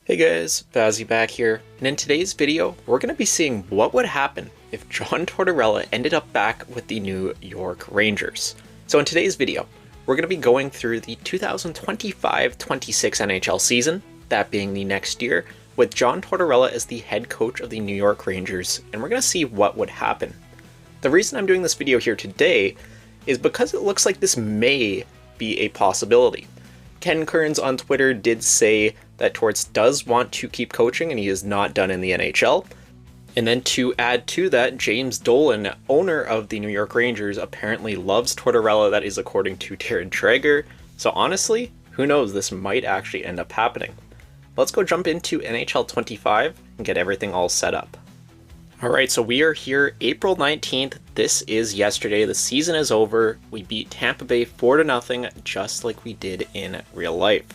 Hey guys, Vazzy back here, and in today's video, we're going to be seeing what would happen if John Tortorella ended up back with the New York Rangers. So in today's video, we're going to be going through the 2025-26 NHL season, that being the next year, with John Tortorella as the head coach of the New York Rangers, and we're going to see what would happen. The reason I'm doing this video here today is because it looks like this may be a possibility. Ken Kearns on Twitter did say that Torts does want to keep coaching and he is not done in the NHL. And then to add to that, James Dolan, owner of the New York Rangers, apparently loves Tortorella. That is according to Darren Dreger. So honestly, who knows, this might actually end up happening. Let's go jump into NHL 25 and get everything all set up. Alright, so we are here April 19th. This is yesterday. The season is over. We beat Tampa Bay 4-0, just like we did in real life.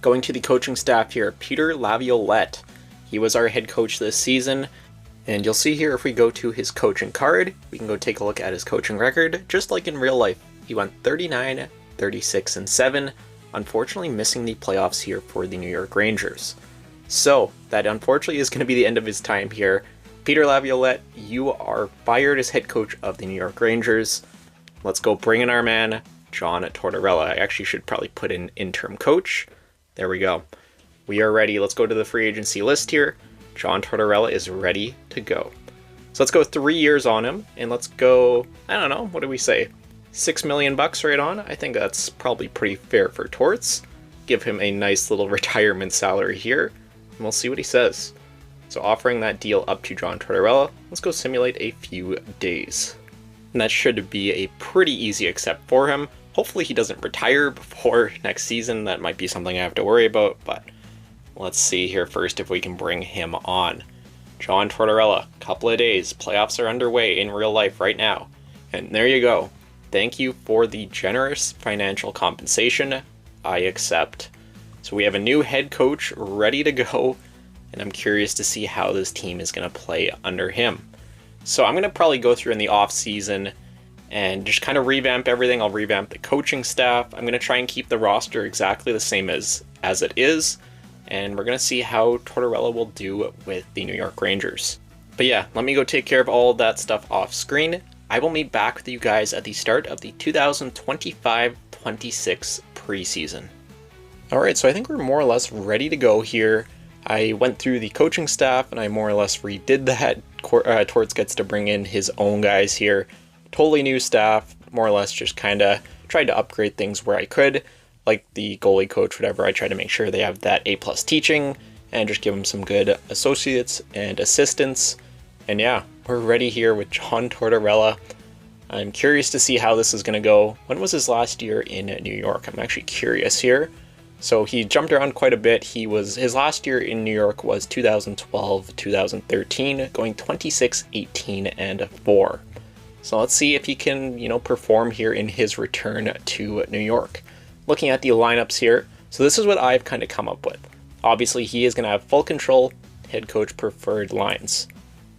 Going to the coaching staff here, Peter Laviolette. He was our head coach this season. And you'll see here if we go to his coaching card, we can go take a look at his coaching record. Just like in real life, he went 39, 36, and 7. Unfortunately missing the playoffs here for the New York Rangers. So that unfortunately is going to be the end of his time here. Peter Laviolette, you are fired as head coach of the New York Rangers. Let's go bring in our man, John Tortorella. I actually should probably put in interim coach. There we go. We are ready. Let's go to the free agency list here. John Tortorella is ready to go. So let's go 3 years on him, and let's go, I don't know, what do we say? $6 million right on? I think that's probably pretty fair for Torts. Give him a nice little retirement salary here, and we'll see what he says. So offering that deal up to John Tortorella, let's go simulate a few days. And that should be a pretty easy accept for him. Hopefully he doesn't retire before next season. That might be something I have to worry about, but let's see here first if we can bring him on. John Tortorella, couple of days. Playoffs are underway in real life right now. And there you go. Thank you for the generous financial compensation. I accept. So we have a new head coach ready to go. And I'm curious to see how this team is going to play under him. So I'm going to probably go through in the off season and just kind of revamp everything. I'll revamp the coaching staff. I'm going to try and keep the roster exactly the same as it is. And we're going to see how Tortorella will do with the New York Rangers. But yeah, let me go take care of all of that stuff off screen. I will meet back with you guys at the start of the 2025-26 preseason. Alright, so I think we're more or less ready to go here. I went through the coaching staff and I more or less redid that. Torts gets to bring in his own guys here. Totally new staff, more or less just kind of tried to upgrade things where I could. Like the goalie coach, whatever, I try to make sure they have that A+ teaching and just give them some good associates and assistants. And yeah, we're ready here with John Tortorella. I'm curious to see how this is going to go. When was his last year in New York? I'm actually curious here. So he jumped around quite a bit. His last year in New York was 2012-2013, going 26, 18, and 4. So let's see if he can, perform here in his return to New York. Looking at the lineups here, so this is what I've kind of come up with. Obviously, he is going to have full control, head coach preferred lines.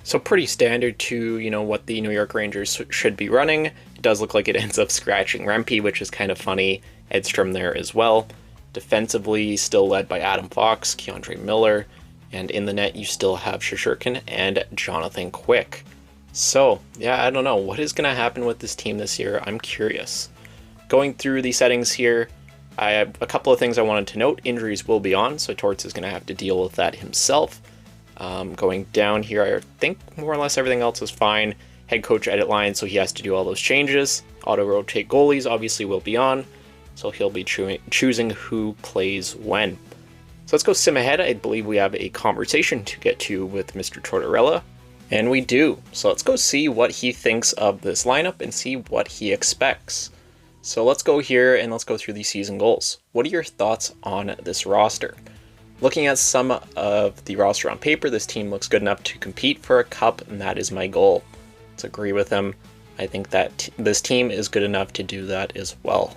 So pretty standard to, what the New York Rangers should be running. It does look like it ends up scratching Rempe, which is kind of funny. Edstrom there as well. Defensively, still led by Adam Fox, Keandre Miller, and in the net you still have Shesterkin and Jonathan Quick. So, yeah, I don't know. What is going to happen with this team this year? I'm curious. Going through the settings here, I have a couple of things I wanted to note. Injuries will be on, so Torts is going to have to deal with that himself. Going down here, I think more or less everything else is fine. Head coach edit line, so he has to do all those changes. Auto-rotate goalies obviously will be on. So he'll be choosing who plays when. So let's go sim ahead. I believe we have a conversation to get to with Mr. Tortorella. And we do. So let's go see what he thinks of this lineup and see what he expects. So let's go here and let's go through the season goals. What are your thoughts on this roster? Looking at some of the roster on paper, this team looks good enough to compete for a cup, and that is my goal. Let's agree with him. I think that this team is good enough to do that as well.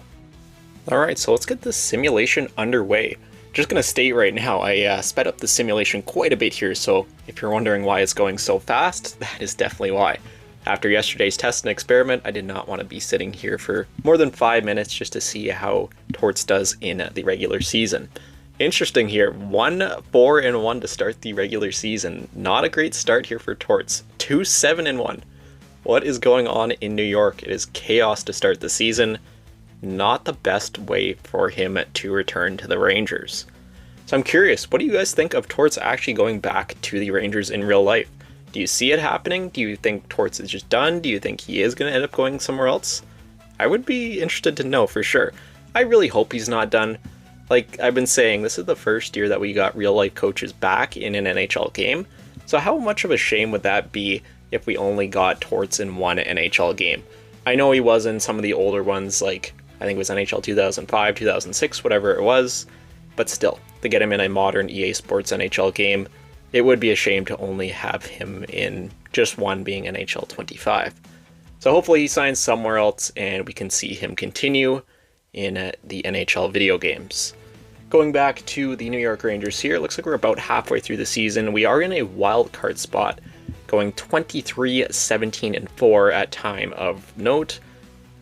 Alright, so let's get this simulation underway. Just going to state right now, I sped up the simulation quite a bit here, so if you're wondering why it's going so fast, that is definitely why. After yesterday's test and experiment, I did not want to be sitting here for more than 5 minutes just to see how Torts does in the regular season. Interesting here. 1-4-1 to start the regular season. Not a great start here for Torts. 2-7-1. What is going on in New York? It is chaos to start the season. Not the best way for him to return to the Rangers. So I'm curious, what do you guys think of Torts actually going back to the Rangers in real life? Do you see it happening? Do you think Torts is just done? Do you think he is going to end up going somewhere else? I would be interested to know for sure. I really hope he's not done. Like I've been saying, this is the first year that we got real life coaches back in an NHL game. So how much of a shame would that be if we only got Torts in one NHL game? I know he was in some of the older ones, like I think it was NHL 2005, 2006, whatever it was. But still, to get him in a modern EA Sports NHL game, it would be a shame to only have him in just one, being NHL 25. So hopefully he signs somewhere else and we can see him continue in the NHL video games. Going back to the New York Rangers here, it looks like we're about halfway through the season. We are in a wild card spot, going 23-17-4 at time of note.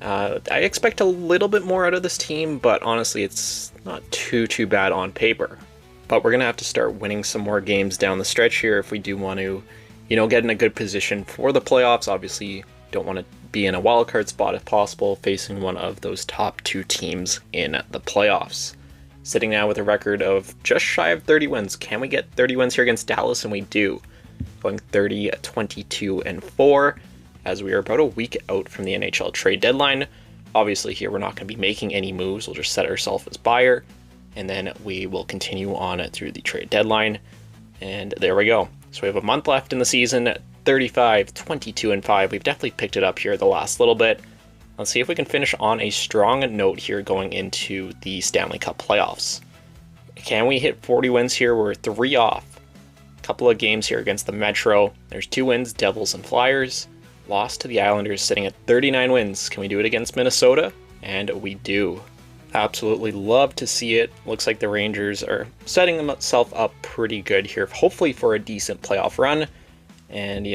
I expect a little bit more out of this team, but honestly, it's not too bad on paper. But we're going to have to start winning some more games down the stretch here if we do want to, get in a good position for the playoffs. Obviously, don't want to be in a wild card spot if possible, facing one of those top two teams in the playoffs. Sitting now with a record of just shy of 30 wins. Can we get 30 wins here against Dallas? And we do. Going 30-22-4 as we are about a week out from the NHL trade deadline. Obviously here we're not going to be making any moves. We'll just set ourselves as buyer. And then we will continue on through the trade deadline. And there we go. So we have a month left in the season. 35-22-5. We've definitely picked it up here the last little bit. Let's see if we can finish on a strong note here going into the Stanley Cup playoffs. Can we hit 40 wins here? We're 3 off. A couple of games here against the Metro. There's 2 wins, Devils and Flyers. Lost to the Islanders, sitting at 39 wins. Can we do it against Minnesota? And we do. Absolutely love to see it. Looks like the Rangers are setting themselves up pretty good here, hopefully for a decent playoff run. And,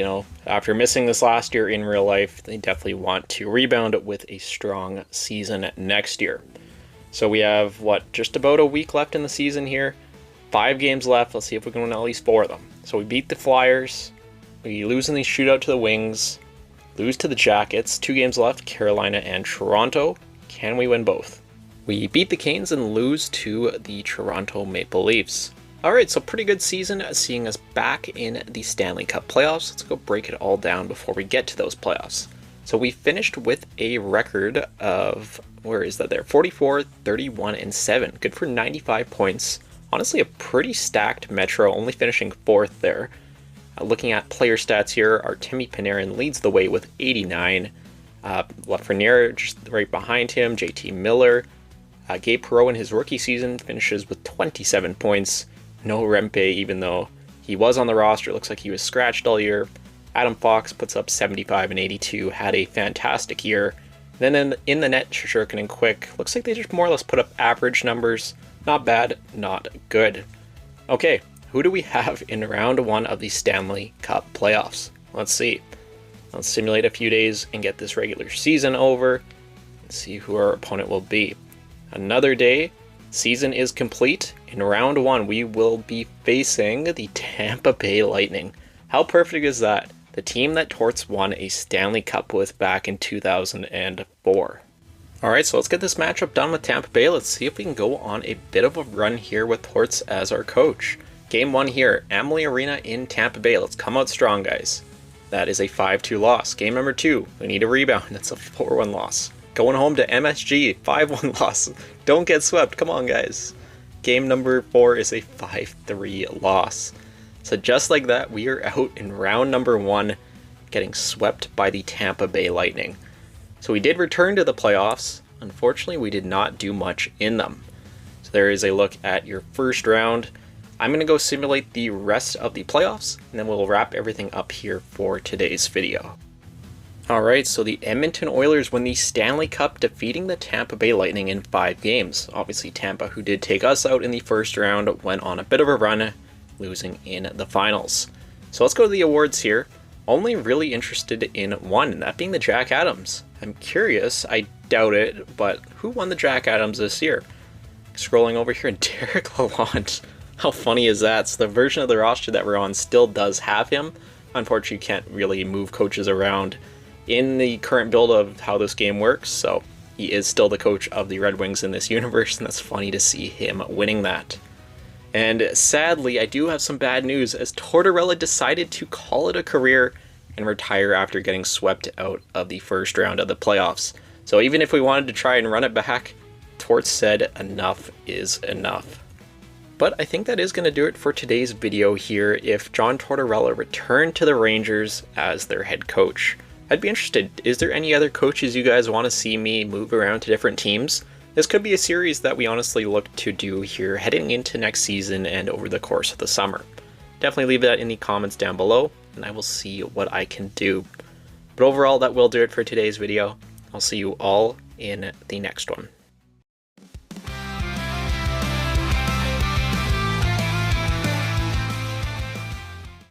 after missing this last year in real life, they definitely want to rebound with a strong season next year. So we have, just about a week left in the season here. 5 games left. Let's see if we can win at least 4 of them. So we beat the Flyers. We lose in the shootout to the Wings. Lose to the Jackets. 2 games left, Carolina and Toronto. Can we win both? We beat the Canes and lose to the Toronto Maple Leafs. Alright, so pretty good season seeing us back in the Stanley Cup playoffs. Let's go break it all down before we get to those playoffs. So we finished with a record of, 44, 31, and 7. Good for 95 points. Honestly, a pretty stacked Metro, only finishing 4th there. Looking at player stats here, Artemi Panarin leads the way with 89. Lafreniere just right behind him, JT Miller. Gabe Perreault in his rookie season finishes with 27 points. No Rempe, even though he was on the roster. It looks like he was scratched all year. Adam Fox puts up 75 and 82, had a fantastic year. Then in the net, Shesterkin and Quick. Looks like they just more or less put up average numbers. Not bad, not good. Okay, who do we have in round 1 of the Stanley Cup playoffs? Let's see. Let's simulate a few days and get this regular season over and see who our opponent will be. Another day, season is complete. In round 1, we will be facing the Tampa Bay Lightning. How perfect is that? The team that Torts won a Stanley Cup with back in 2004. Alright, so let's get this matchup done with Tampa Bay. Let's see if we can go on a bit of a run here with Torts as our coach. Game 1 here, Amalie Arena in Tampa Bay. Let's come out strong, guys. That is a 5-2 loss. Game number 2, we need a rebound. That's a 4-1 loss. Going home to MSG, 5-1 loss. Don't get swept. Come on, guys. Game number 4 is a 5-3 loss. So just like that, we are out in round number 1, getting swept by the Tampa Bay Lightning. So we did return to the playoffs. Unfortunately, we did not do much in them. So there is a look at your first round. I'm going to go simulate the rest of the playoffs, and then we'll wrap everything up here for today's video. Alright, so the Edmonton Oilers win the Stanley Cup, defeating the Tampa Bay Lightning in 5 games. Obviously, Tampa, who did take us out in the first round, went on a bit of a run, losing in the finals. So let's go to the awards here. Only really interested in one, that being the Jack Adams. I'm curious, I doubt it, but who won the Jack Adams this year? Scrolling over here, Derek Lalonde. How funny is that? So the version of the roster that we're on still does have him. Unfortunately, you can't really move coaches around in the current build of how this game works, so he is still the coach of the Red Wings in this universe, and that's funny to see him winning that. And sadly, I do have some bad news, as Tortorella decided to call it a career and retire after getting swept out of the first round of the playoffs. So even if we wanted to try and run it back, Tort said enough is enough. But I think that is going to do it for today's video here if John Tortorella returned to the Rangers as their head coach. I'd be interested, is there any other coaches you guys want to see me move around to different teams? This could be a series that we honestly look to do here heading into next season and over the course of the summer. Definitely leave that in the comments down below, and I will see what I can do. But overall, that will do it for today's video. I'll see you all in the next one.